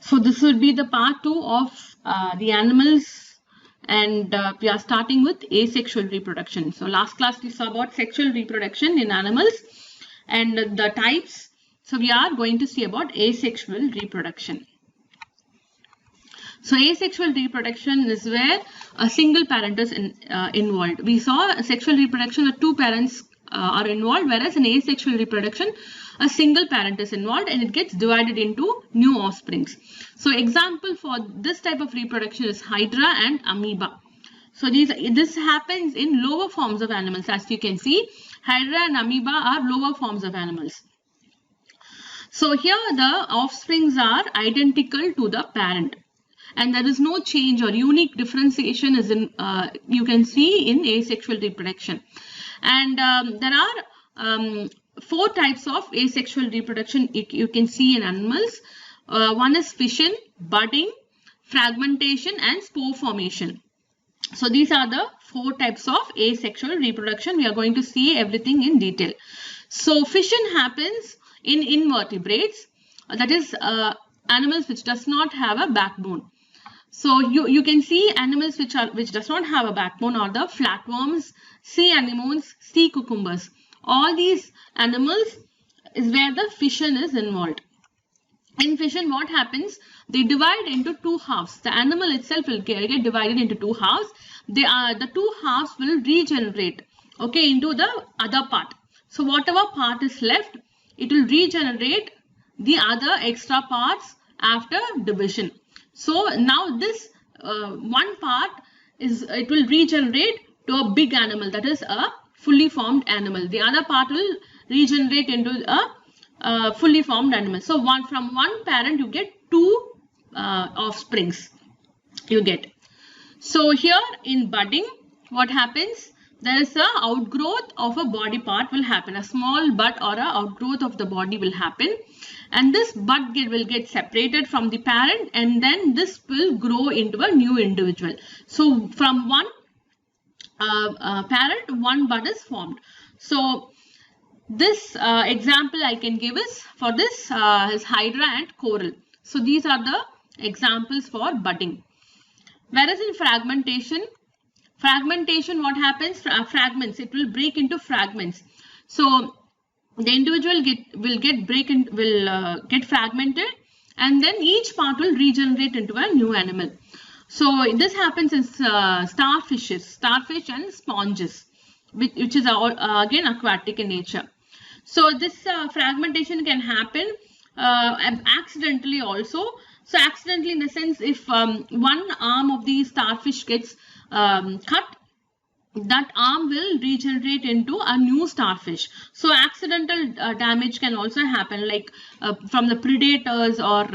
So this will be the part 2 of the animals, and we are starting with asexual reproduction. So last class we saw about sexual reproduction in animals and the types. So we are going to see about asexual reproduction. So asexual reproduction is where a single parent is involved. We saw sexual reproduction where two parents are involved, whereas in asexual reproduction a single parent is involved and it gets divided into new offsprings. So example for this type of reproduction is Hydra and amoeba. So this happens in lower forms of animals. As you can see, Hydra and amoeba are lower forms of animals. So here the offsprings are identical to the parent, and there is no change or unique differentiation is in you can see in asexual reproduction. And there are 4 types of asexual reproduction you can see in animals. One is fission, budding, fragmentation, and spore formation. So these are the 4 types of asexual reproduction. We are going to see everything in detail. So fission happens in invertebrates, that is animals which does not have a backbone. So you can see animals which does not have a backbone are the flatworms, sea anemones, sea cucumbers. All these animals is where the fission is involved. In fission, what happens? They divide into 2 halves. The animal itself will get divided into 2 halves. The 2 halves will regenerate, okay, into the other part. So whatever part is left, it will regenerate the other extra parts after division. So now this one part it will regenerate to a big animal, that is a fully formed animal. The other part will regenerate into a fully formed animal. So from one parent you get 2 offsprings you get. So here in budding, what happens? There is a outgrowth of a body part will happen. A small bud or a outgrowth of the body will happen, and this bud will get separated from the parent, and then this will grow into a new individual. So from one parent, one bud is formed. So this example I can give is for this is Hydra and coral. So these are the examples for budding. Whereas in fragmentation, what happens? Fragments, it will break into fragments. So the individual will get fragmented, and then each part will regenerate into a new animal. So this happens in starfish and sponges, which is again aquatic in nature. So this fragmentation can happen accidentally also. So accidentally in the sense, if one arm of the starfish gets cut, that arm will regenerate into a new starfish. So accidental damage can also happen, like from the predators, or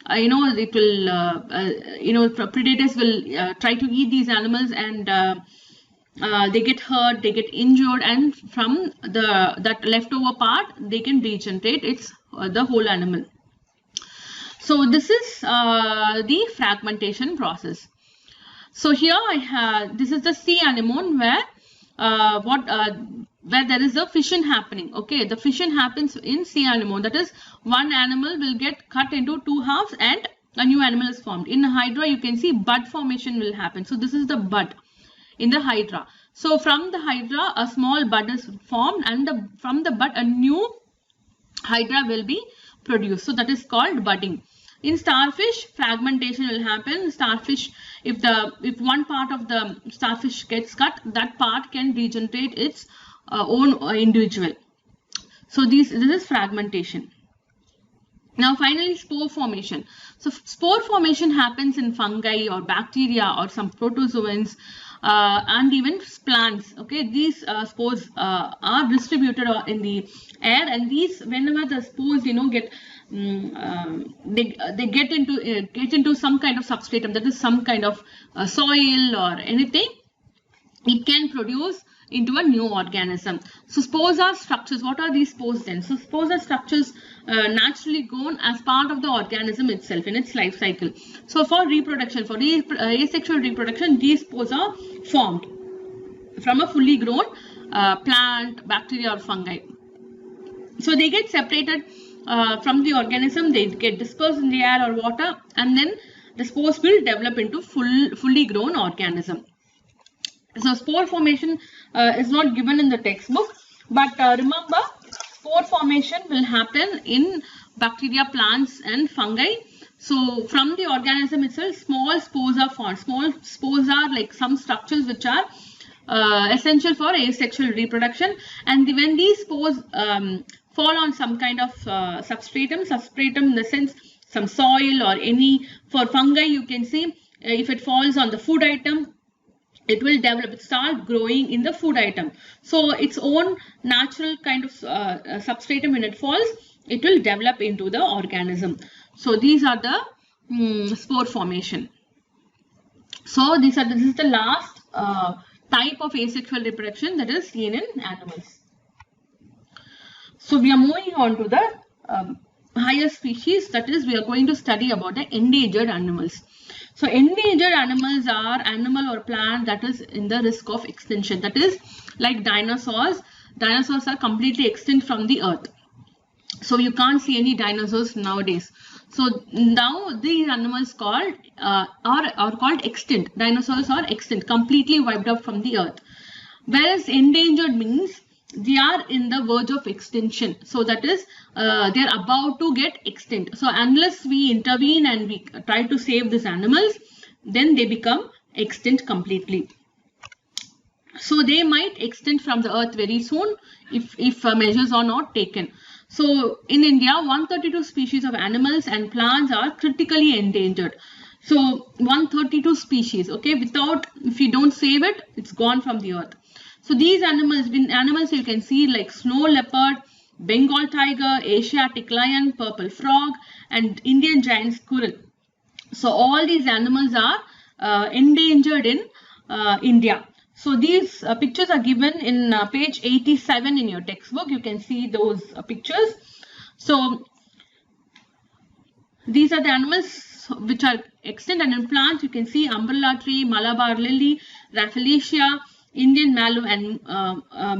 it will predators will try to eat these animals, and they get hurt, they get injured, and from that leftover part they can regenerate the whole animal. So this is the fragmentation process. So here this is the sea anemone where there is a fission happening. Okay, the fission happens in sea anemone. That is, one animal will get cut into 2 halves and a new animal is formed. In Hydra, you can see bud formation will happen. So this is the bud in the Hydra. So from the Hydra, a small bud is formed, and from the bud a new Hydra will be produced. So that is called budding. In starfish, fragmentation will happen. Starfish, if one part of the starfish gets cut, that part can regenerate its own individual. So this is fragmentation. Now finally, spore formation. So spore formation happens in fungi or bacteria or some protozoans and even plants. Okay, these spores are distributed in the air, and these, whenever the spores get they get into some kind of substratum, that is some kind of soil or anything, it can produce into a new organism. So spores are structures. What are these spores then? So spores are structures naturally grown as part of the organism itself in its life cycle. So for reproduction, for asexual reproduction, these spores are formed from a fully grown plant, bacteria or fungi. So they get separated from the organism, they get dispersed in the air or water, and then the spores will develop into fully grown organism. So spore formation is not given in the textbook, but remember, spore formation will happen in bacteria, plants and fungi. So from the organism itself, small spores are formed. Small spores are like some structures which are essential for asexual reproduction, and when these spores fall on some kind of substratum in the sense some soil or any, for fungi you can see if it falls on the food item, it will develop, start growing in the food item. So its own natural kind of substratum, when it falls, it will develop into the organism. So these are the spore formation. So this is the last type of asexual reproduction that is seen in animals. So we are moving on to the higher species, that is we are going to study about the endangered animals. So endangered animals are animal or plant that is in the risk of extinction. That is like dinosaurs. Dinosaurs are completely extinct from the earth. So you can't see any dinosaurs nowadays. So now these animals called are called extinct. Dinosaurs are extinct, completely wiped out from the earth. Whereas endangered means they are in the verge of extinction. So that is they are about to get extinct. So unless we intervene and we try to save these animals, then they become extinct completely. So they might extinct from the earth very soon if measures are not taken. So in India, 132 species of animals and plants are critically endangered. So 132 species, okay, if you don't save it, it's gone from the earth. So these animals you can see like snow leopard, Bengal tiger, Asiatic lion, purple frog and Indian giant squirrel. So all these animals are endangered in India. So these pictures are given in page 87 in your textbook. You can see those pictures. So these are the animals which are extinct, and in plants you can see umbrella tree, Malabar lily, Rafflesia, Indian mallow and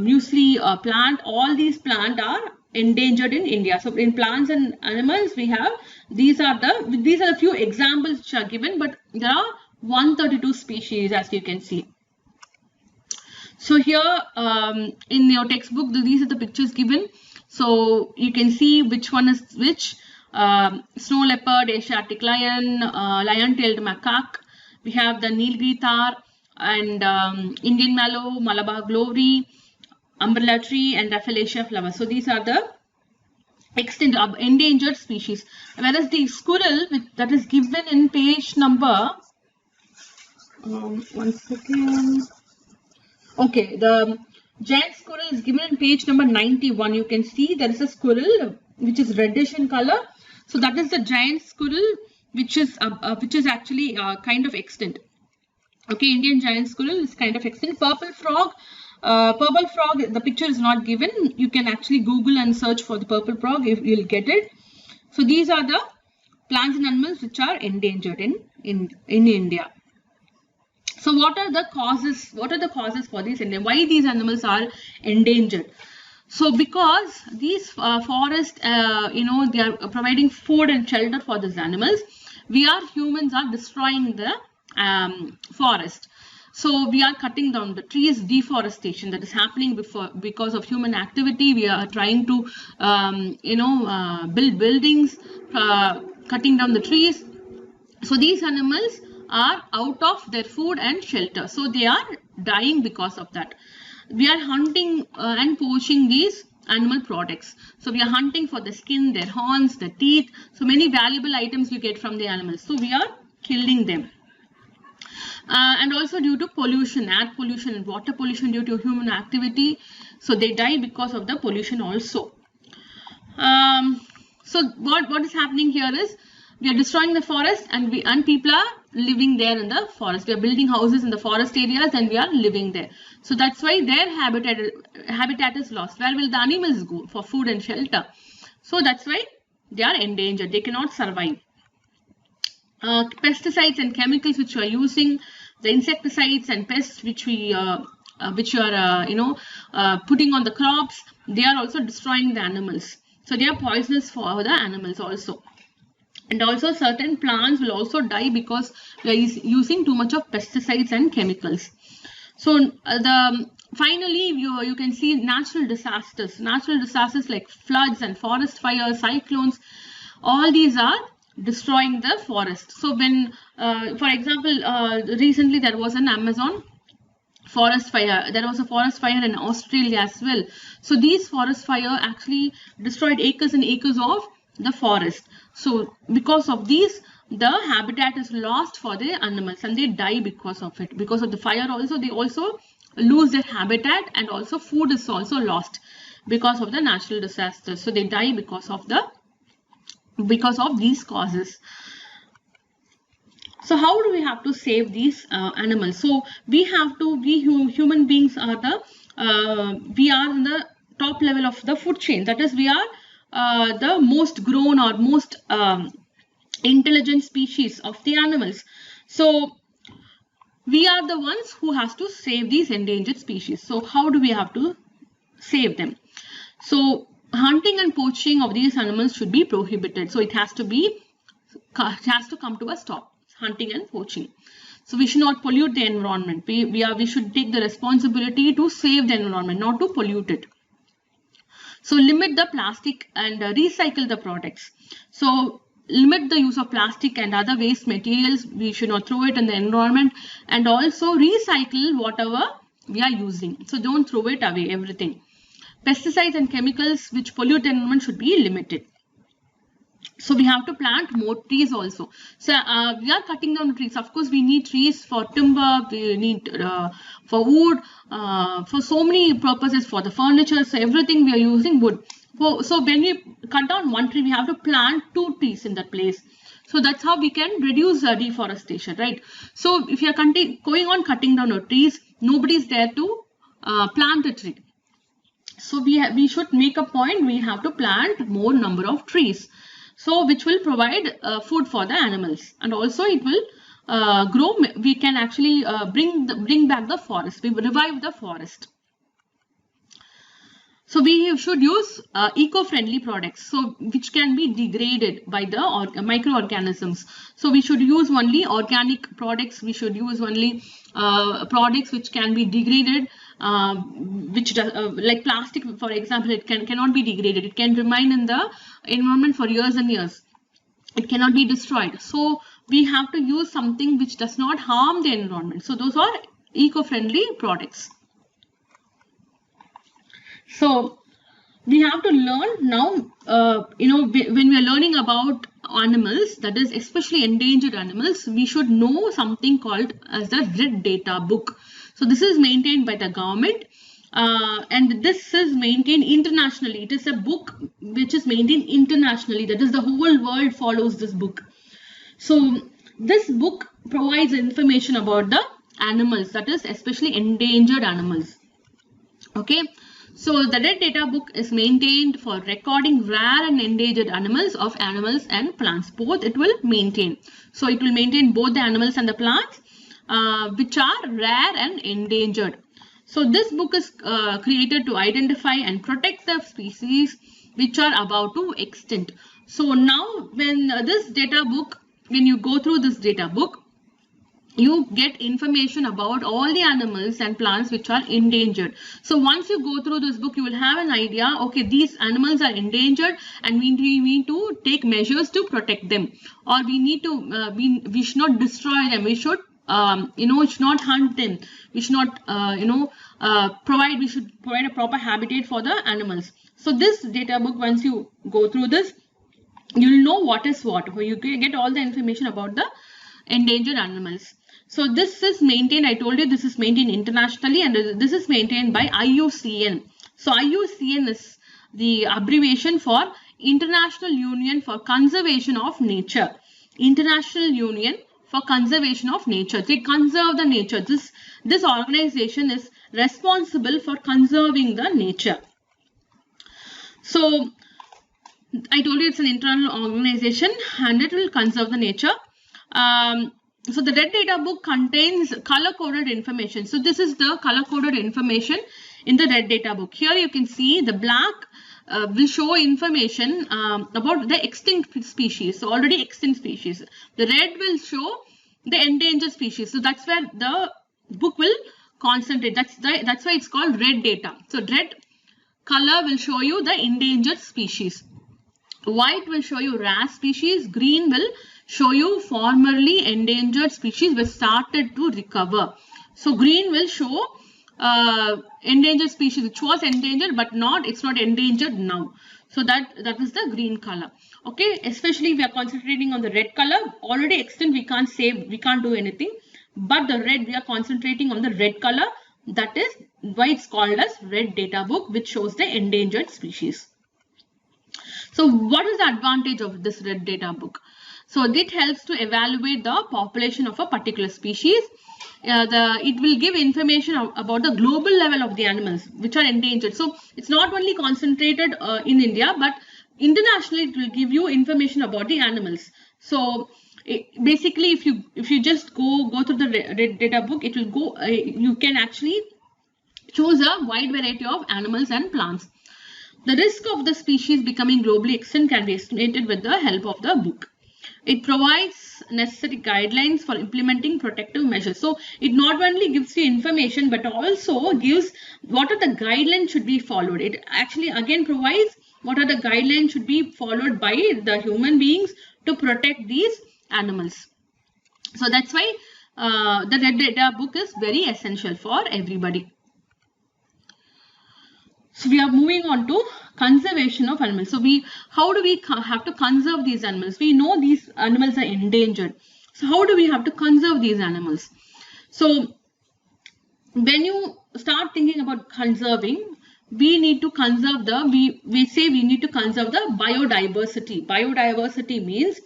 muesli plant. All these plants are endangered in India. So in plants and animals we have these are the few examples which are given, but there are 132 species as you can see. So here in your textbook, these are the pictures given. So you can see which one is which. Snow leopard, Asiatic lion, lion-tailed macaque. We have the Nilgiri tar and Indian mallow, Malabar glory, umbrella tree and Rafflesia flower. So these are the extinct endangered species. Whereas the squirrel that is given in page number, one second. Okay, the giant squirrel is given in page number 91. You can see there is a squirrel which is reddish in color. So that is the giant squirrel which is actually kind of extinct. Okay, Indian giant squirrel is kind of extinct. Purple frog, the picture is not given. You can actually Google and search for the purple frog if you'll get it. So these are the plants and animals which are endangered in India. So what are the causes? What are the causes for this and why these animals are endangered? So because these forests, they are providing food and shelter for these animals. Humans are destroying the forest. So we are cutting down the trees, deforestation that is happening because of human activity. We are trying to, build buildings, cutting down the trees. So these animals are out of their food and shelter. So they are dying because of that. We are hunting and poaching these animal products. So we are hunting for the skin, their horns, the teeth. So many valuable items we get from the animals. So we are killing them. And also due to pollution, air pollution and water pollution due to human activity. So they die because of the pollution also. So what is happening here is we are destroying the forest and people are living there in the forest. We are building houses in the forest areas and we are living there. So that's why their habitat is lost. Where will the animals go for food and shelter? So that's why they are endangered. They cannot survive. Pesticides and chemicals which we are using, the insecticides and pests which we putting on the crops, they are also destroying the animals. So they are poisonous for the animals also. And also certain plants will also die because we are using too much of pesticides and chemicals. So finally you can see natural disasters. Natural disasters like floods and forest fires, cyclones, all these are destroying the forest. So when for example recently there was an Amazon forest fire. There was a forest fire in Australia as well. So these forest fire actually destroyed acres and acres of the forest. So because of these, the habitat is lost for the animals and they die because of it. Because of the fire also, they also lose their habitat, and also food is also lost because of the natural disasters. So they die because of these causes. So how do we have to save these animals? So we human beings are we are in the top level of the food chain. That is, we are the most grown or most intelligent species of the animals. So we are the ones who has to save these endangered species. So how do we have to save them? So hunting and poaching of these animals should be prohibited. So it has to come to a stop, hunting and poaching. So we should not pollute the environment. We should take the responsibility to save the environment, not to pollute it. So limit the plastic and recycle the products. So limit the use of plastic and other waste materials. We should not throw it in the environment, and also recycle whatever we are using. So don't throw it away, everything. Pesticides and chemicals which pollute the environment should be limited. So we have to plant more trees also. So we are cutting down trees. Of course, we need trees for timber, we need for wood, for so many purposes, for the furniture. So everything we are using wood. So when we cut down one tree, we have to plant 2 trees in that place. So that's how we can reduce deforestation, right? So if you are going on cutting down our trees, nobody is there to plant a tree. So we should make a point. We have to plant more number of trees. So which will provide food for the animals, and also it will grow. We can actually bring back the forest. We revive the forest. So we should use eco-friendly products, so which can be degraded by the microorganisms. So we should use only organic products. We should use only products which can be degraded, like plastic, for example, it cannot be degraded. It can remain in the environment for years and years. It cannot be destroyed. So we have to use something which does not harm the environment. So those are eco-friendly products. So we have to learn now, when we are learning about animals, that is especially endangered animals, we should know something called as the Red Data Book. So this is maintained by the government, and this is maintained internationally. It is a book which is maintained internationally. That is, the whole world follows this book. So this book provides information about the animals, that is especially endangered animals. Okay. So the Red Data Book is maintained for recording rare and endangered animals and plants. Both it will maintain. So it will maintain both the animals and the plants which are rare and endangered. So this book is created to identify and protect the species which are about to extinct. So now when when you go through this data book, you get information about all the animals and plants which are endangered. So once you go through this book, you will have an idea, okay, these animals are endangered and we need to take measures to protect them, or we need to we should not destroy them. We should we should not hunt them. We should not we should provide a proper habitat for the animals. So this data book, once you go through this, you will know what is what. You get all the information about the endangered animals. So this is maintained, I told you, this is maintained internationally, and this is maintained by IUCN. So IUCN is the abbreviation for International Union for Conservation of Nature. International Union for Conservation of Nature. They conserve the nature. This organization is responsible for conserving the nature. So I told you it's an internal organization and it will conserve the nature. So the Red Data Book contains color-coded information. So this is the color-coded information in the Red Data Book. Here you can see the black will show information about the extinct species, so already extinct species. The red will show the endangered species. So that's where the book will concentrate. That's why it's called red data. So red color will show you the endangered species. White will show you rare species. Green will show you formerly endangered species which started to recover. So green will show endangered species which was endangered but it's not endangered now. So that is the green color. Okay, especially we are concentrating on the red color. Already extinct, we can't save, we can't do anything. But the red, we are concentrating on the red color. That is why it's called as red data book, which shows the endangered species. So what is the advantage of this red data book? So it helps to evaluate the population of a particular species. It will give information about the global level of the animals which are endangered. So it's not only concentrated in India, but internationally it will give you information about the animals. So basically, if you just go through the red data book, it will go. You can actually choose a wide variety of animals and plants. The risk of the species becoming globally extinct can be estimated with the help of the book. It provides necessary guidelines for implementing protective measures. So it not only gives you information but also gives what are the guidelines should be followed. It actually again provides what are the guidelines should be followed by the human beings to protect these animals. So that's why the red data book is very essential for everybody. So we are moving on to conservation of animals. So how do we have to conserve these animals? We know these animals are endangered. So how do we have to conserve these animals? So when you start thinking about conserving, we need to conserve we say we need to conserve the biodiversity. Biodiversity means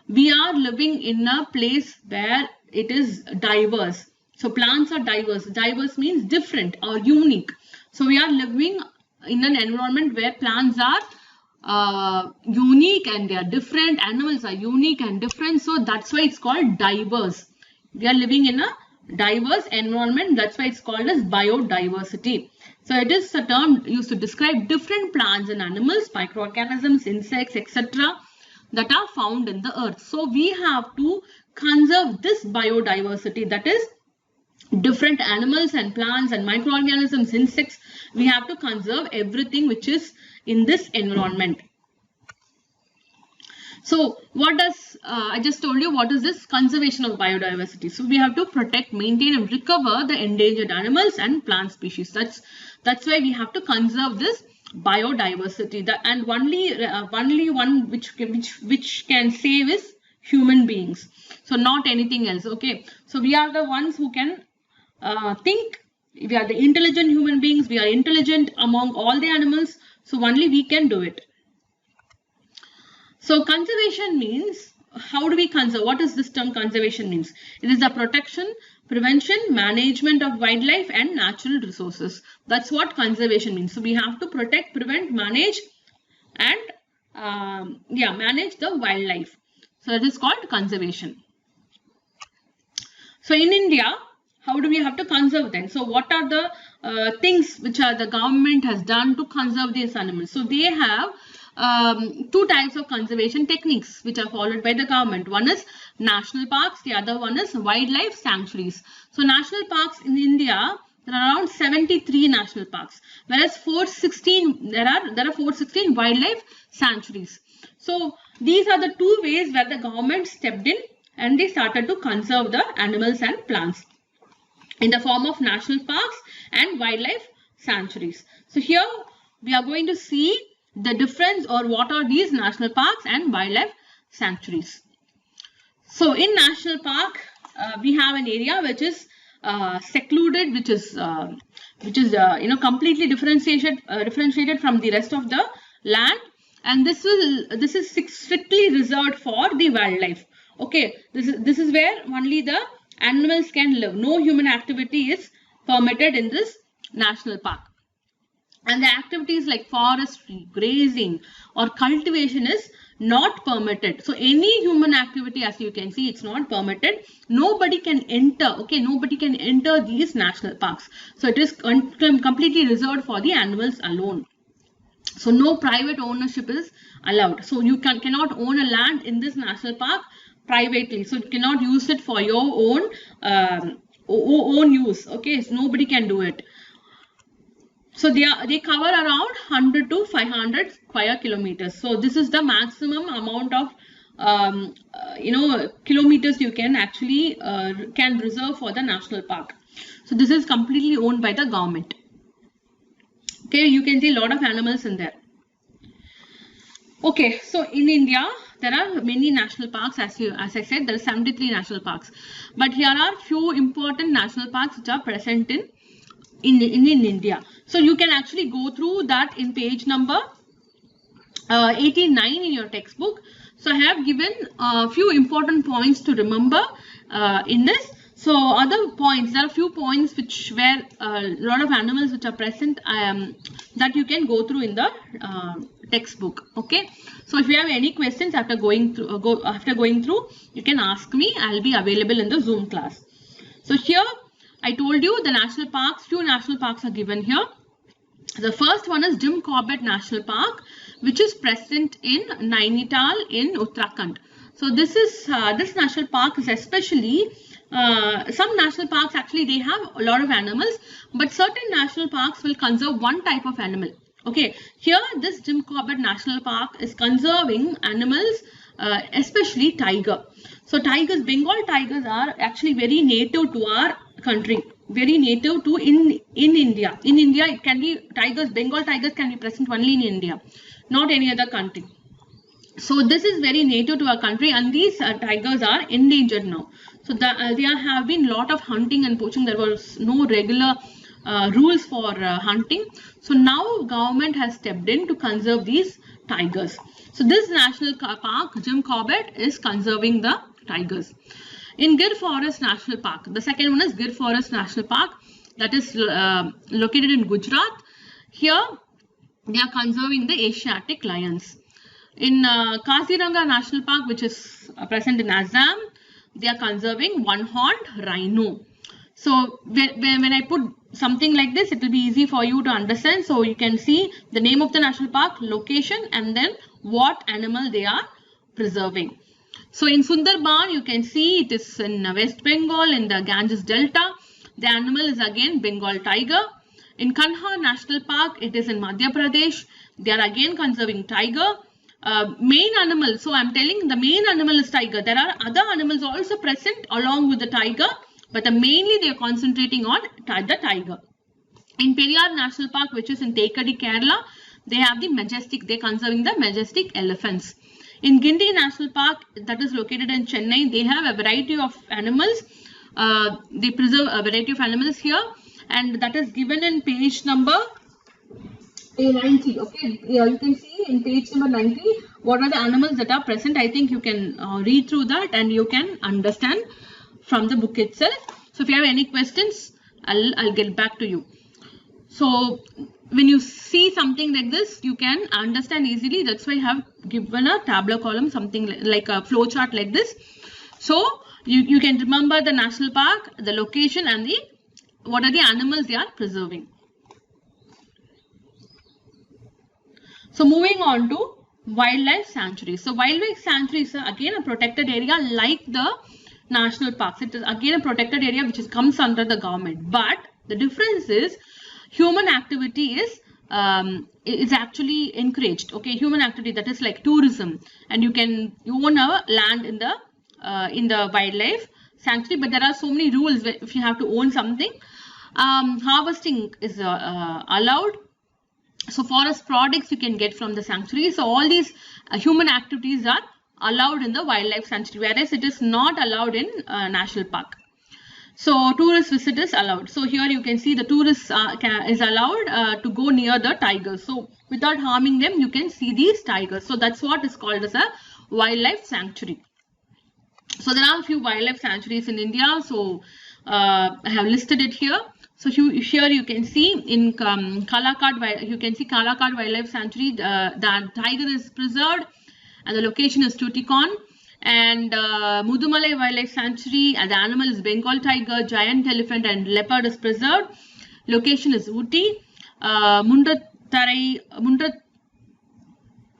we are living in a place where it is diverse. So plants are diverse. Diverse means different or unique. So we are living in an environment where plants are unique and they are different. Animals are unique and different. So that's why it's called diverse. We are living in a diverse environment. That's why it's called as biodiversity. So it is a term used to describe different plants and animals, microorganisms, insects, etc. that are found in the earth. So we have to conserve this biodiversity, that is different animals and plants and microorganisms, insects. We have to conserve everything which is in this environment. So what does, I just told you what is this conservation of biodiversity. So we have to protect, maintain and recover the endangered animals and plant species. That's why we have to conserve this biodiversity. And only one which can save is human beings. So not anything else. Okay. So we are the ones who can think. We are the intelligent human beings. We are intelligent among all the animals. So only we can do it. So conservation means, how do we conserve? What does this term conservation means? It is the protection, prevention, management of wildlife and natural resources. That's what conservation means. So we have to protect, prevent, manage and manage the wildlife. So it is called conservation. So in India, how do we have to conserve them? So what are the things which the government has done to conserve these animals? So they have two types of conservation techniques which are followed by the government. One is national parks, the other one is wildlife sanctuaries. So national parks in India, there are around 73 national parks, whereas 416 there are 416 wildlife sanctuaries. So these are the two ways where the government stepped in and they started to conserve the animals and plants in the form of national parks and wildlife sanctuaries. So here we are going to see the difference, or what are these national parks and wildlife sanctuaries. So in national park, we have an area which is secluded, which is completely differentiated from the rest of the land, and this is strictly reserved for the wildlife. Okay, this is where only the animals can live. No human activity is permitted in this national park. And the activities like forestry, grazing or cultivation is not permitted. So any human activity, as you can see, it's not permitted. Nobody can enter. Okay, nobody can enter these national parks. So it is completely reserved for the animals alone. So no private ownership is allowed. So you cannot own a land in this national park privately. So you cannot use it for your own use. Okay, so nobody can do it. So they cover around 100 to 500 square kilometers. So this is the maximum amount of kilometers you can actually can reserve for the national park. So this is completely owned by the government. Okay, you can see a lot of animals in there. Okay, so in India there are many national parks. As I said, there are 73 national parks, but here are few important national parks which are present in India. So you can actually go through that in page number 89 in your textbook. So I have given a few important points to remember in this. So other points, there are few points which where a lot of animals which are present that you can go through in the textbook. Okay. So if you have any questions after going through, you can ask me. I'll be available in the Zoom class. So here I told you the national parks, few national parks are given here. The first one is Jim Corbett National Park, which is present in Nainital in Uttarakhand. So this is this national park is especially some national parks actually they have a lot of animals, but certain national parks will conserve one type of animal. Okay, here this Jim Corbett National Park is conserving animals, especially tiger. So tigers, Bengal tigers are actually very native to our country, very native to in India. In India, it can be tigers, Bengal tigers can be present only in India, not any other country. So this is very native to our country, and these tigers are endangered now. So there have been lot of hunting and poaching. There was no regular rules for hunting. So now government has stepped in to conserve these tigers. So this national park, Jim Corbett, is conserving the tigers. In Gir Forest National Park, the second one is Gir Forest National Park, that is located in Gujarat. Here they are conserving the Asiatic lions. In Kaziranga National Park, which is present in Assam, they are conserving one-horned rhino. So when I put something like this, it will be easy for you to understand. So you can see the name of the national park, location, and then what animal they are preserving. So in Sundarban, you can see it is in West Bengal, in the Ganges Delta. The animal is again Bengal tiger. In Kanha National Park, it is in Madhya Pradesh. They are again conserving tiger. Main animal, so I am telling the main animal is tiger. There are other animals also present along with the tiger, but mainly they are concentrating on the tiger. In Periyar National Park, which is in Tekadi, Kerala, they have the majestic, they are conserving the majestic elephants. In Gindi National Park, that is located in Chennai, they have a variety of animals. They preserve a variety of animals here, and that is given in page number 90. Okay, yeah, you can see in page number 90 what are the animals that are present. I think you can read through that and you can understand from the book itself. So if you have any questions, I'll get back to you. So when you see something like this, you can understand easily. That's why I have given a tabular column, something like a flow chart like this. So you can remember the national park, the location, and what are the animals they are preserving. So moving on to wildlife sanctuaries. So wildlife sanctuaries are again a protected area like the national parks. It is again a protected area which comes under the government. But the difference is human activity is actually encouraged. Okay, human activity, that is like tourism, and you own a land in the wildlife sanctuary. But there are so many rules if you have to own something. Harvesting is allowed. So forest products you can get from the sanctuary. So all these human activities are allowed in the wildlife sanctuary, whereas it is not allowed in national park. So tourist visit is allowed. So here you can see the tourists is allowed to go near the tigers. So without harming them, you can see these tigers. So that's what is called as a wildlife sanctuary. So there are a few wildlife sanctuaries in India. So I have listed it here. So here you can see in Kalakad, you can see Kalakad Wildlife Sanctuary, the tiger is preserved and the location is Tuticorin. And Mudumalai Wildlife Sanctuary, the animal is Bengal tiger, giant elephant and leopard is preserved. Location is Ooty. Mundrathai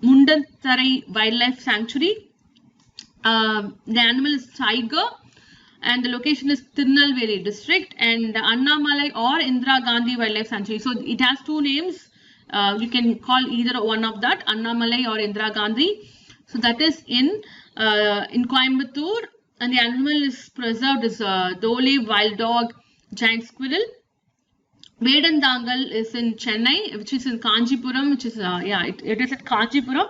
Mundatharai Wildlife Sanctuary. The animal is tiger, and the location is Tirunelveli district, and Annamalai or Indira Gandhi Wildlife Sanctuary. So it has two names. You can call either one of that, Annamalai or Indira Gandhi. So that is in Coimbatore, and the animal is preserved as Dole, wild dog, giant squirrel. Vedandangal is in Chennai, which is in Kanchipuram, which is it is at Kanchipuram,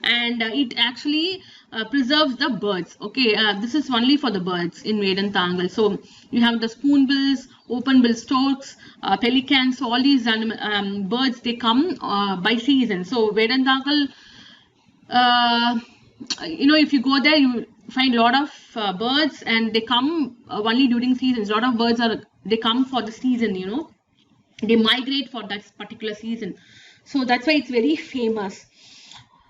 and it actually preserves the birds. Okay, this is only for the birds in Vedandangal. So you have the spoonbills, open-bill storks, pelicans. So all these birds, they come by season. So Vedandangal, if you go there, you find a lot of birds, and they come only during seasons. A lot of birds they come for the season. They migrate for that particular season. So that's why it's very famous.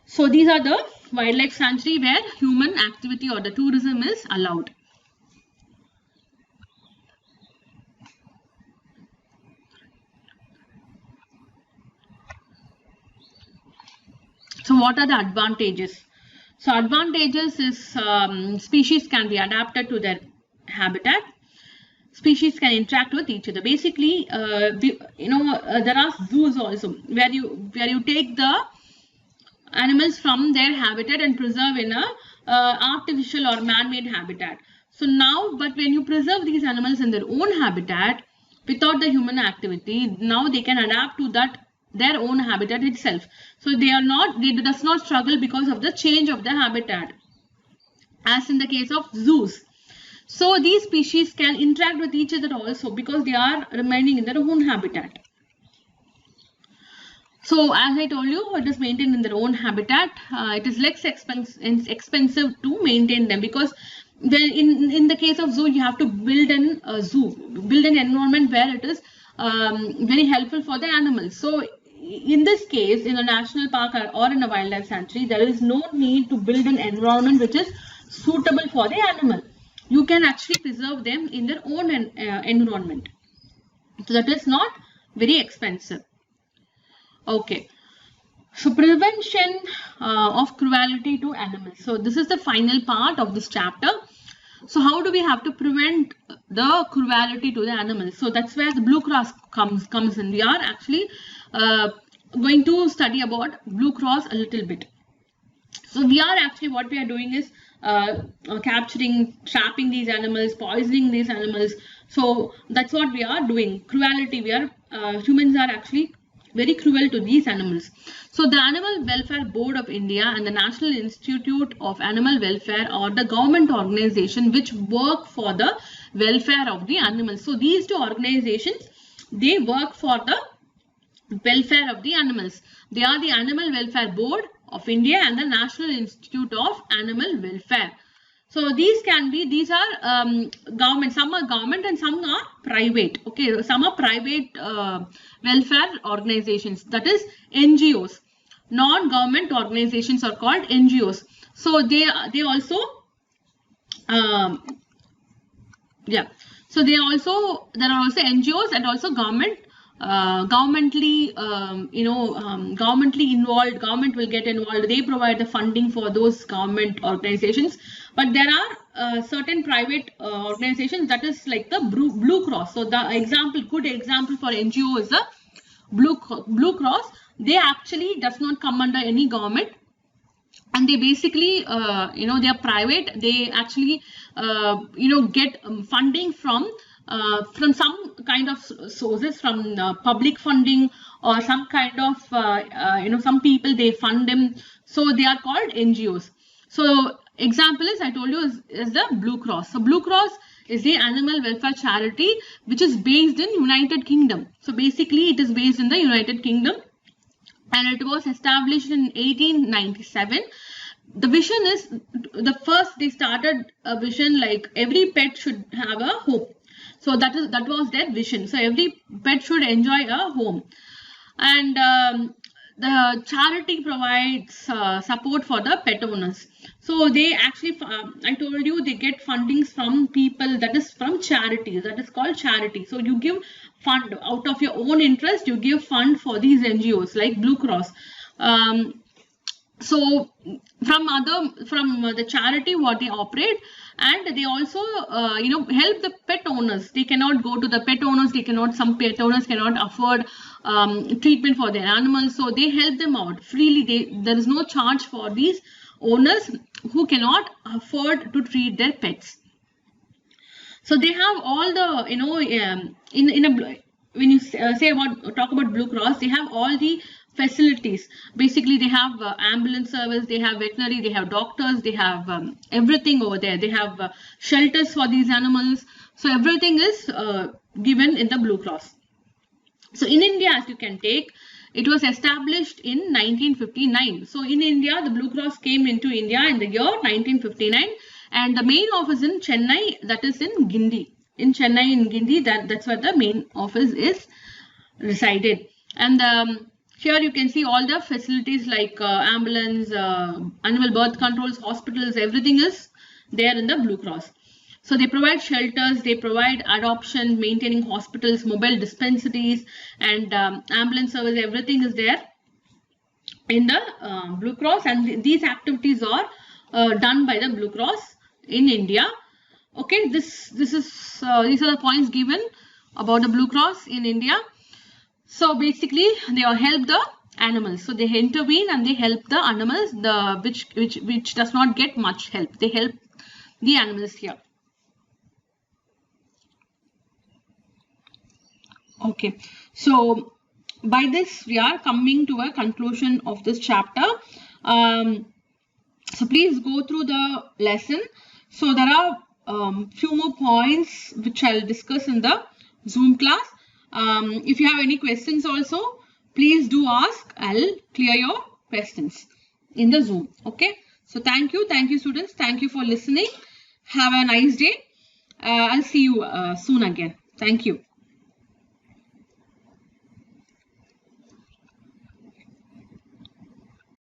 So these are the wildlife sanctuary where human activity or the tourism is allowed. So what are the advantages? So advantages is species can be adapted to their habitat. Species can interact with each other. Basically, there are zoos also where you take the animals from their habitat and preserve in a artificial or man-made habitat. So now, but when you preserve these animals in their own habitat without the human activity, now they can adapt to their own habitat itself. So they does not struggle because of the change of the habitat, as in the case of zoos. So these species can interact with each other also because they are remaining in their own habitat. So as I told you, it is maintained in their own habitat. It is less expensive to maintain them, because in the case of zoo, you have to build an environment where it is very helpful for the animals. So in this case, in a national park or in a wildlife sanctuary, there is no need to build an environment which is suitable for the animal. You can actually preserve them in their own environment. So that is not very expensive. Okay. So prevention of cruelty to animals. So this is the final part of this chapter. So how do we have to prevent the cruelty to the animals? So that's where the Blue Cross comes in. We are actually going to study about Blue Cross a little bit. So what we are doing is capturing, trapping these animals, poisoning these animals. So that's what we are doing. Cruelty. Humans are actually very cruel to these animals. So the Animal Welfare Board of India and the National Institute of Animal Welfare are the government organization which work for the welfare of the animals. So these two organizations, they work for the welfare of the animals. They are the Animal Welfare Board of India and the National Institute of Animal Welfare. So these are government, some are government and some are private. Okay, some are private welfare organizations, that is NGOs. Non-government organizations are called NGOs. So they also So there are also NGOs and also governmentally involved. Government will get involved. They provide the funding for those government organizations. But there are certain private organizations, that is like the Blue Cross. So the good example for NGO is the Blue Cross. They actually does not come under any government, and they basically they are private. They actually get funding from some kind of sources, from public funding or some kind of some people, they fund them. So they are called NGOs. So example is, I told you, is the Blue Cross. So Blue Cross is the animal welfare charity which is based in United Kingdom. So basically it is based in the United Kingdom, and it was established in 1897. The vision is, they started a vision like every pet should have a home. So that was their vision. So every pet should enjoy a home, and the charity provides support for the pet owners. So they actually, I told you, they get fundings from people, that is from charities. That is called charity. So you give fund out of your own interest. You give fund for these NGOs like Blue Cross. So from the charity what they operate, and they also help the pet owners. They cannot go to the pet owners, some pet owners cannot afford treatment for their animals, so they help them out freely. There is no charge for these owners who cannot afford to treat their pets. So they have all the when you talk about Blue Cross, they have all the facilities. Basically, they have ambulance service, they have veterinary, they have doctors, they have everything over there. They have shelters for these animals. So everything is given in the Blue Cross. So in India, as you can take, it was established in 1959. So in India, the Blue Cross came into India in the year 1959, and the main office in Chennai, that is in Guindy. In Chennai, in Guindy, that's where the main office is resided. And here you can see all the facilities like ambulance, animal birth controls, hospitals, everything is there in the Blue Cross. So they provide shelters, they provide adoption, maintaining hospitals, mobile dispensaries, and ambulance service. Everything is there in the Blue Cross, and these activities are done by the Blue Cross in India. Okay, these are the points given about the Blue Cross in India. So basically, they help the animals. So they intervene and they help the animals, which does not get much help. They help the animals here. Okay, so by this we are coming to a conclusion of this chapter. So please go through the lesson. So there are few more points which I'll discuss in the Zoom class. If you have any questions also, please do ask. I'll clear your questions in the Zoom. Okay. So thank you students. Thank you for listening. Have a nice day. I'll see you soon again. Thank you.